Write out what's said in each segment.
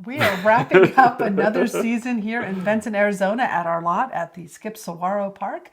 We are wrapping up another season here in Benson, Arizona at our lot at the SKP Saguaro Park.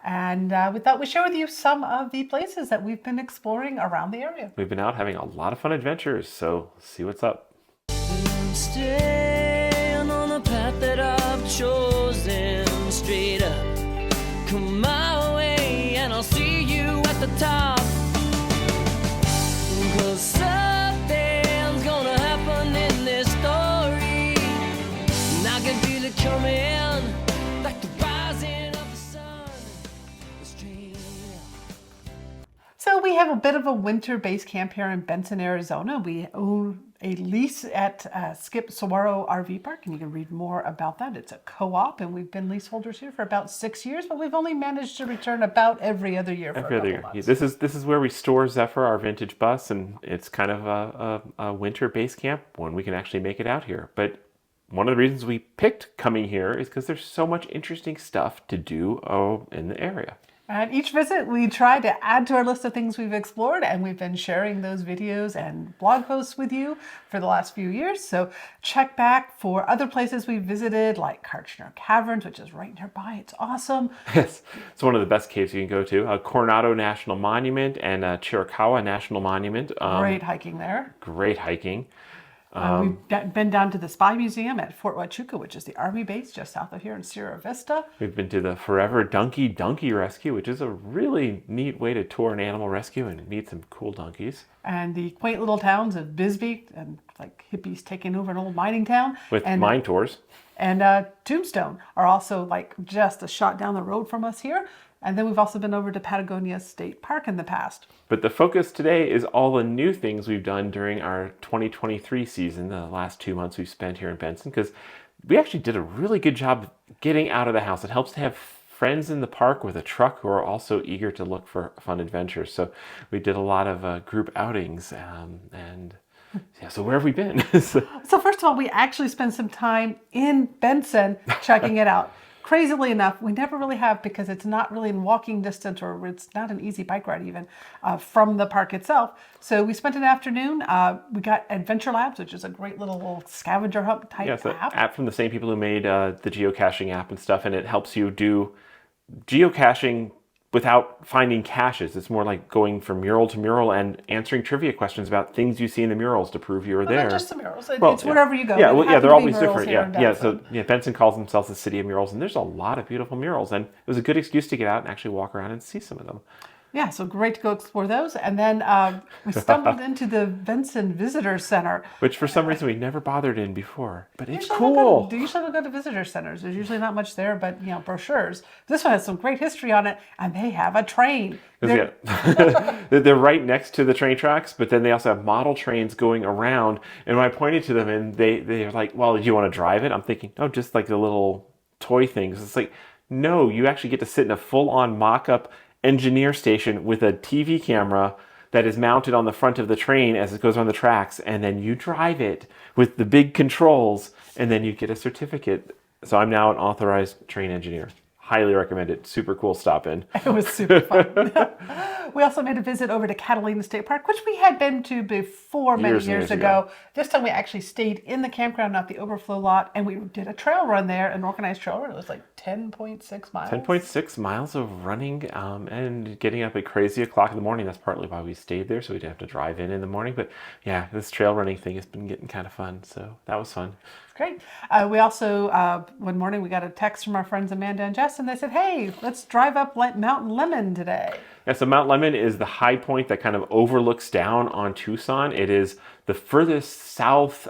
And we thought we'd share with you some of the places that we've been exploring around the area. We've been out having a lot of fun adventures, so see what's up. Staying on the path that I've chosen, straight up, come my way, and I'll see you at the top. 'Cause something's gonna happen in this story, and I can feel it coming, like the rising of the sun. So we have a bit of a winter base camp here in Benson, Arizona. We own a lease at SKP Saguaro RV Park, and you can read more about that. It's a co-op, and we've been leaseholders here for about 6 years, but we've only managed to return about every other year for Every other year. months. This is where we store Zephyr, our vintage bus, and it's kind of a winter base camp when we can actually make it out here. But one of the reasons we picked coming here is because there's so much interesting stuff to do in the area. And each visit, we try to add to our list of things we've explored, and we've been sharing those videos and blog posts with you for the last few years. So check back for other places we've visited, like Karchner Caverns, which is right nearby. It's awesome. Yes, it's one of the best caves you can go to. Coronado National Monument and Chiricahua National Monument. Great hiking there. Great hiking. We've been down to the Spy Museum at Fort Huachuca, which is the Army base just south of here in Sierra Vista. We've been to the Forever Donkey Rescue, which is a really neat way to tour an animal rescue and meet some cool donkeys. And the quaint little towns of Bisbee, and like hippies taking over an old mining town. With and mine tours. And Tombstone are also like just a shot down the road from us here. And then we've also been over to Catalina State Park in the past. But the focus today is all the new things we've done during our 2023 season, the last 2 months we've spent here in Benson, because we actually did a really good job getting out of the house. It helps to have friends in the park with a truck who are also eager to look for fun adventures. So we did a lot of group outings and... Yeah, so where have we been? So first of all, we actually spent some time in Benson checking it out. Crazily enough, we never really have, because it's not really in walking distance, or it's not an easy bike ride even, from the park itself. So we spent an afternoon. We got Adventure Labs, which is a great little scavenger hunt type it's an app. app from the same people who made the geocaching app and stuff, and it helps you do geocaching without finding caches. It's more like going from mural to mural and answering trivia questions about things you see in the murals to prove you were there. Not just the murals. It's wherever you go. Yeah, There well, happen they're to be always murals different. here in Yeah, Benson. so Benson calls themselves the city of murals, and there's a lot of beautiful murals, and it was a good excuse to get out and actually walk around and see some of them. Yeah, so great to go explore those. And then we stumbled into the Benson Visitor Center. Which for some reason we never bothered in before, but it's Usually cool. Usually we'll go to visitor centers. There's usually not much there, but brochures. This one has some great history on it, and they have a train. They're right next to the train tracks, but then they also have model trains going around. And when I pointed to them, and they're like, "Well, do you want to drive it?" I'm thinking, "Oh, just like the little toy things." It's like, no, you actually get to sit in a full-on mock-up engineer station with a TV camera that is mounted on the front of the train as it goes on the tracks, and then you drive it with the big controls, and then you get a certificate. So I'm now an authorized train engineer. Highly recommend it. Super cool stop in. It was super fun. We also made a visit over to Catalina State Park, which we had been to before many years ago. This time we actually stayed in the campground, not the overflow lot, and we did a trail run there, an organized trail run. It was like 10.6 miles. 10.6 miles of running and getting up at crazy o'clock in the morning. That's partly why we stayed there, so we didn't have to drive in the morning. But yeah, this trail running thing has been getting kind of fun, so that was fun. Great. We also, one morning, we got a text from our friends Amanda and Jess, and they said, "Hey, let's drive up Mount Lemon today." Yeah, so Mount Lemon is the high point that kind of overlooks down on Tucson. It is the furthest south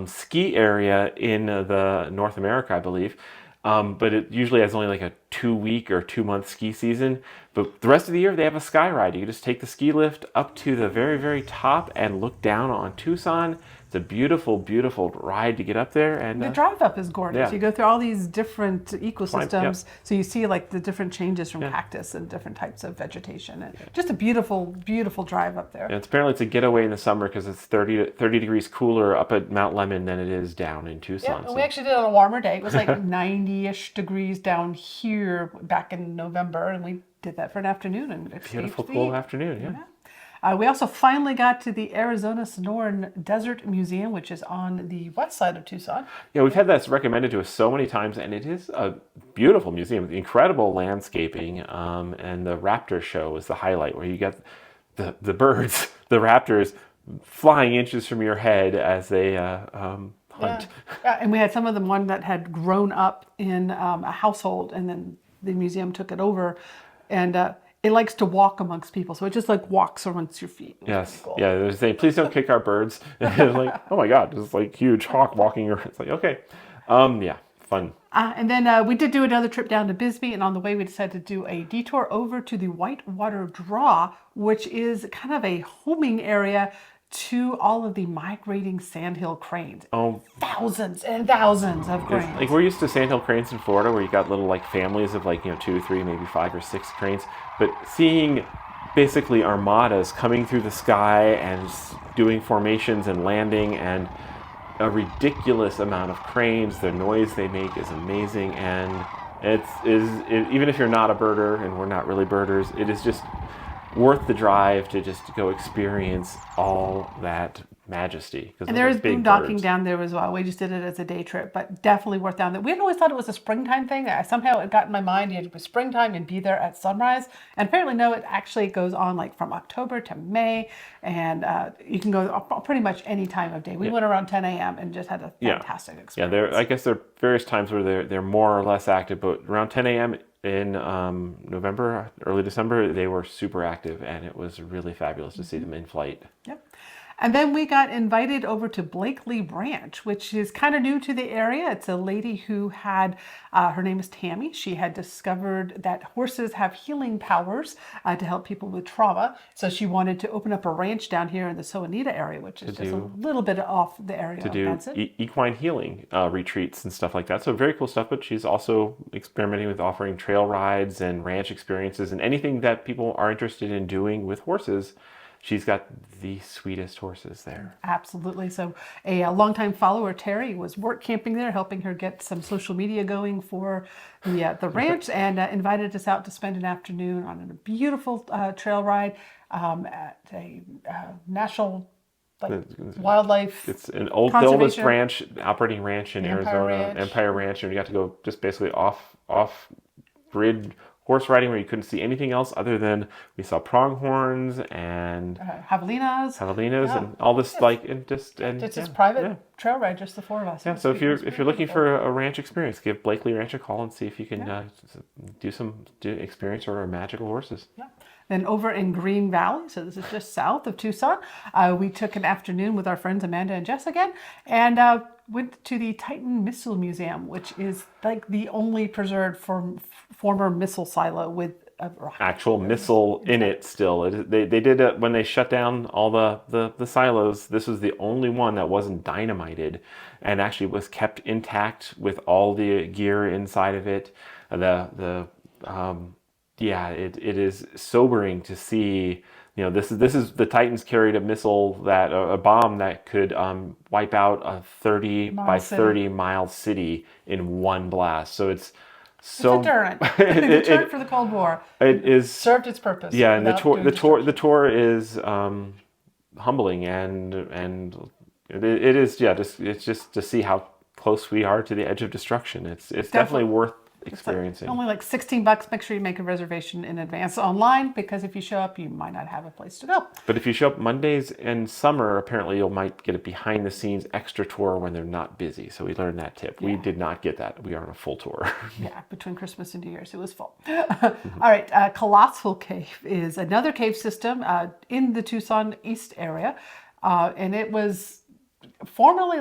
ski area in the North America, I believe. But it usually has only like a 2-week or 2-month ski season. But the rest of the year, they have a sky ride. You can just take the ski lift up to the very, very top and look down on Tucson. It's a beautiful, beautiful ride to get up there. And the drive up is gorgeous. Yeah. You go through all these different ecosystems. Yep. So you see like the different changes from cactus and different types of vegetation. And just a beautiful, beautiful drive up there. And apparently it's a getaway in the summer because it's 30 degrees cooler up at Mount Lemon than it is down in Tucson. Yeah, and we actually did it on a warmer day. It was like 90-ish degrees down here back in November, and we did that for an afternoon. And Beautiful, cool afternoon, yeah. We also finally got to the Arizona Sonoran Desert Museum, which is on the west side of Tucson. Yeah, we've had that recommended to us so many times, and it is a beautiful museum, incredible landscaping, and the raptor show was the highlight, where you get the birds, the raptors, flying inches from your head as they hunt. Yeah, and we had some of them, one that had grown up in a household, and then the museum took it over, and it likes to walk amongst people, so it just like walks amongst your feet. Yes, cool. Yeah, they're saying, please don't kick our birds. And like, oh my God, this like huge hawk walking around. It's like, okay, yeah, fun. And then we did do another trip down to Bisbee, and on the way we decided to do a detour over to the Whitewater Draw, which is kind of a homing area to all of the migrating sandhill cranes. Oh, thousands and thousands of cranes. Like, we're used to sandhill cranes in Florida, where you got little like families of like 2, 3, maybe 5 or 6 cranes. But seeing basically armadas coming through the sky and doing formations and landing, and a ridiculous amount of cranes, the noise they make is amazing, and even if you're not a birder, and we're not really birders, it is just worth the drive to just go experience all that majesty. And there is boondocking down there as well. We just did it as a day trip, but definitely worth down there. We had always thought it was a springtime thing. Somehow it got in my mind, you had to be springtime and be there at sunrise. And apparently, no, it actually goes on like from October to May, and you can go pretty much any time of day. We went around 10 a.m. and just had a fantastic experience. Yeah, I guess there are various times where they're more or less active, but around 10 a.m. in November, early December, they were super active, and it was really fabulous to see them in flight. Yep. And then we got invited over to Blakely Ranch, which is kind of new to the area. It's a lady who had, her name is Tammy. She had discovered that horses have healing powers to help people with trauma. So she wanted to open up a ranch down here in the Sonoran area, which is just a little bit off the area of Benson. To do equine healing retreats and stuff like that. So very cool stuff, but she's also experimenting with offering trail rides and ranch experiences and anything that people are interested in doing with horses. She's got the sweetest horses there. Absolutely. So a longtime follower, Terry, was work camping there, helping her get some social media going for the ranch, and invited us out to spend an afternoon on a beautiful trail ride at a national wildlife. It's the oldest ranch, operating ranch in Arizona, Empire Ranch, and we got to go just basically off-grid horse riding, where you couldn't see anything else other than we saw pronghorns and javelinas, and all this it's just private trail ride, just the 4 of us. Yeah, so if you're looking for a ranch experience, give Blakely Ranch a call and see if you can do experience or magical horses. Yeah. Then over in Green Valley, so this is just south of Tucson, we took an afternoon with our friends Amanda and Jess again, and went to the Titan Missile Museum, which is like the only preserved former missile silo with a actual missile in it still. They did it when they shut down all the silos. This was the only one that wasn't dynamited and actually was kept intact with all the gear inside of it. It is sobering to see. This is the Titans carried a missile a bomb that could wipe out a 30 by 30 mile city in one blast. So it's a deterrent. Deterrent for the Cold War. It served its purpose. Yeah, and the tour is humbling, and it is it's just to see how close we are to the edge of destruction. It's definitely worth experiencing. It's only like $16. Make sure you make a reservation in advance online, because if you show up, you might not have a place to go. But if you show up Mondays in summer, apparently you might get a behind the scenes extra tour when they're not busy. So we learned that tip. Yeah. We did not get that. We are on a full tour. Yeah, between Christmas and New Year's, it was full. All right, Colossal Cave is another cave system in the Tucson East area. And it was formerly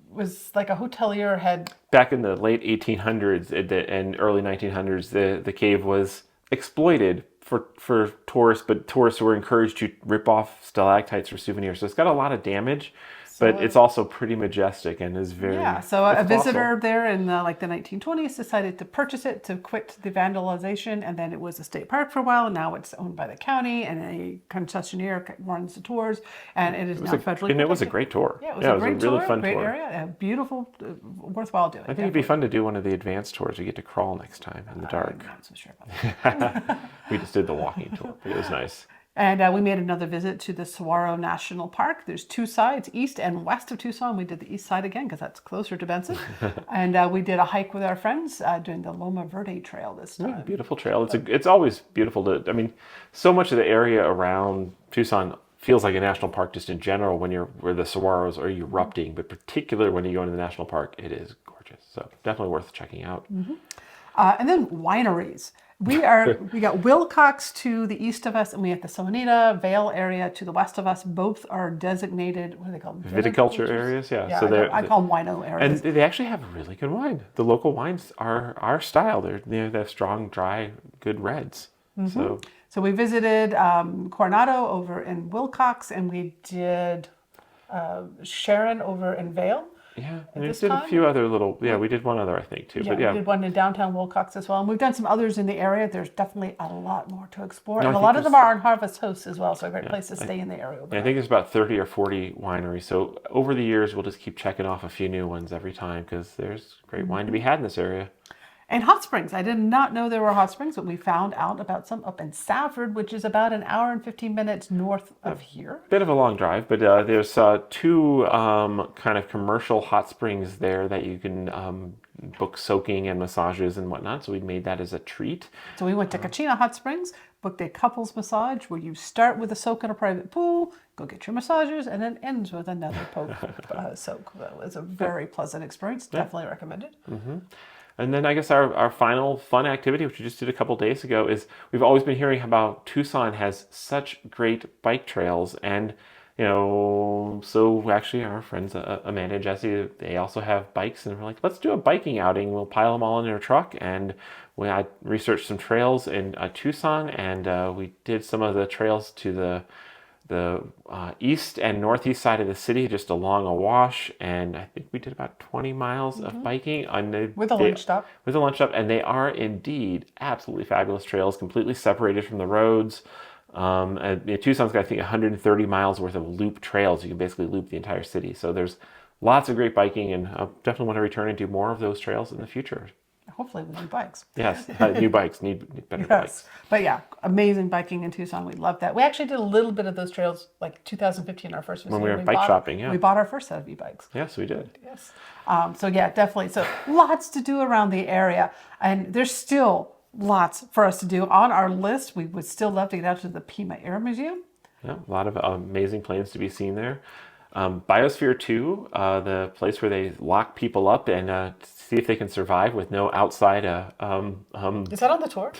was like a hotelier had... Back in the late 1800s and early 1900s, the cave was exploited for tourists, but tourists were encouraged to rip off stalactites for souvenirs. So it's got a lot of damage, but it's also pretty majestic and is very... Yeah, so a visitor there in the 1920s decided to purchase it to quit the vandalization, and then it was a state park for a while, and now it's owned by the county, and a concessionaire runs the tours, and it is now federally protected. And it was a great tour. Yeah, it was a great tour, really fun great tour. Area, beautiful, worthwhile doing. I think it'd be fun to do one of the advanced tours. You get to crawl next time in the dark. I'm not so sure about that. We just did the walking tour, but it was nice. And we made another visit to the Saguaro National Park. There's two sides, east and west of Tucson. We did the east side again because that's closer to Benson. And we did a hike with our friends doing the Loma Verde Trail this time. Beautiful trail. It's always beautiful to, I mean, so much of the area around Tucson feels like a national park just in general where the saguaros are erupting, but particularly when you go into the national park, it is gorgeous. So definitely worth checking out. And then wineries. We got Wilcox to the east of us, and we have the Salmonita Vale area to the west of us. Both are designated, what are they called? Viticulture areas, yeah. Yeah, So I call them wino areas. And they actually have really good wine. The local wines are our style. They're strong, dry, good reds. So we visited Coronado over in Wilcox, and we did Sharon over in Vale. Yeah, and we did a few other we did one other, I think, too. Yeah, we did one in downtown Wilcox as well. And we've done some others in the area. There's definitely a lot more to explore. No, and a lot of them are on Harvest Hosts as well, so a great place to stay in the area. I think there's about 30 or 40 wineries. So over the years, we'll just keep checking off a few new ones every time because there's great wine to be had in this area. And hot springs. I did not know there were hot springs, but we found out about some up in Safford, which is about an hour and 15 minutes north of here. Bit of a long drive, but there's two kind of commercial hot springs there that you can book soaking and massages and whatnot. So we made that as a treat. So we went to Catalina Hot Springs, booked a couples massage where you start with a soak in a private pool, go get your massages, and then ends with another soak. That was a very pleasant experience. Definitely recommended. And then I guess our final fun activity, which we just did a couple days ago, is we've always been hearing about Tucson has such great bike trails. And, so actually our friends Amanda and Jesse, they also have bikes. And we're like, let's do a biking outing. We'll pile them all in our truck. And I researched some trails in Tucson, and we did some of the trails to the east and northeast side of the city, just along a wash, and I think we did about 20 miles of biking with a lunch stop. With a lunch stop, and they are indeed absolutely fabulous trails, completely separated from the roads. And Tucson's got, I think, 130 miles worth of loop trails. You can basically loop the entire city. So there's lots of great biking, and I definitely want to return and do more of those trails in the future. Hopefully with new bikes. Yes, new bikes need better bikes. But yeah, amazing biking in Tucson. We love that. We actually did a little bit of those trails, like 2015, our first visit. When we were bike shopping, yeah. We bought our first set of e-bikes. Yes, we did. Yes. So yeah, definitely. So lots to do around the area. And there's still lots for us to do on our list. We would still love to get out to the Pima Air Museum. Yeah, a lot of amazing planes to be seen there. Biosphere 2, the place where they lock people up and see if they can survive with no outside. Is that on the tour?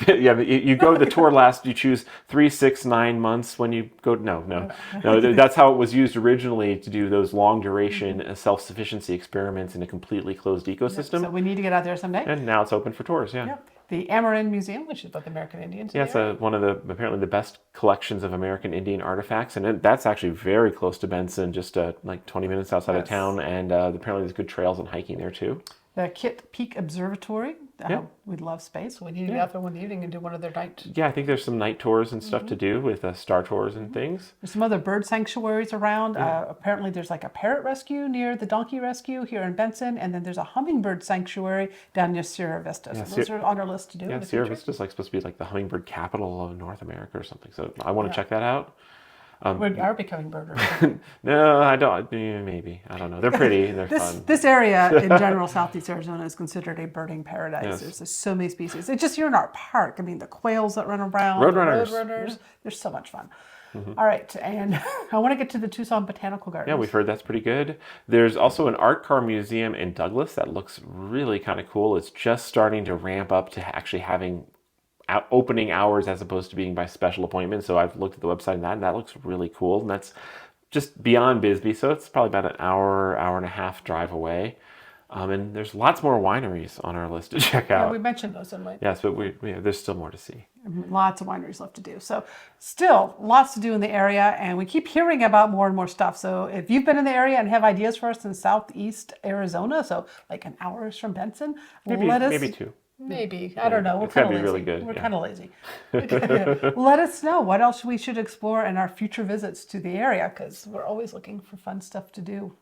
Yeah, you go the tour last. You choose 3, 6, 9 months when you go. No. That's how it was used originally to do those long duration self-sufficiency experiments in a completely closed ecosystem. So we need to get out there someday. And now it's open for tours. Yeah. The Amarin Museum, which is about the American Indians. Yeah, it's one of apparently the best collections of American Indian artifacts, and that's actually very close to Benson, just like 20 minutes outside of town, and apparently there's good trails and hiking there too. The Kit Peak Observatory. We love space. We need to get out there one evening and do one of their night. Yeah, I think there's some night tours and stuff to do with star tours and things. There's some other bird sanctuaries around. Apparently there's like a parrot rescue near the donkey rescue here in Benson, and then there's a hummingbird sanctuary down near Sierra Vista. So those are on our list to do. Yeah, Sierra Vista is supposed to be like the hummingbird capital of North America or something. So I want to check that out. We are becoming birders. No, I don't. Maybe. I don't know. They're pretty and they're fun. This area in general, Southeast Arizona, is considered a birding paradise. Yes. There's so many species. It's just here in our park. I mean, the quails that run around. Roadrunners. Roadrunners. They're so much fun. All right. And I want to get to the Tucson Botanical Gardens. Yeah, we've heard that's pretty good. There's also an art car museum in Douglas that looks really kind of cool. It's just starting to ramp up to actually having opening hours as opposed to being by special appointment. So I've looked at the website and that looks really cool. And that's just beyond Bisbee. So it's probably about an hour and a half drive away. And there's lots more wineries on our list to check out. Yeah, we mentioned those, didn't we? Yes, but there's still more to see. Lots of wineries left to do. So still lots to do in the area, and we keep hearing about more and more stuff. So if you've been in the area and have ideas for us in Southeast Arizona, so like an hour from Benson, maybe 2. Maybe. I don't know. We're It's gotta kind of be lazy. really good. We're kind of lazy. Let us know what else we should explore in our future visits to the area, because we're always looking for fun stuff to do.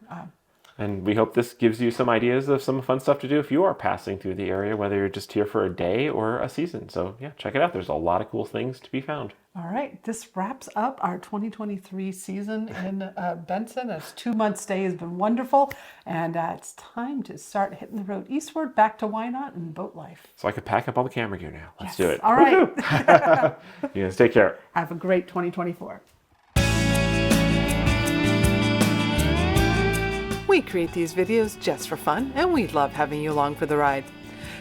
And we hope this gives you some ideas of some fun stuff to do if you are passing through the area, whether you're just here for a day or a season. So yeah, check it out. There's a lot of cool things to be found. All right, this wraps up our 2023 season in Benson. This 2-month stay has been wonderful, and it's time to start hitting the road eastward back to Wynot and boat life. So I could pack up all the camera gear now. Let's do it. All right. You guys take care. Have a great 2024. We create these videos just for fun, and we love having you along for the ride.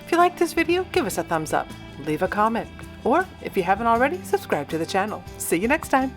If you like this video, give us a thumbs up, leave a comment, or if you haven't already, subscribe to the channel. See you next time.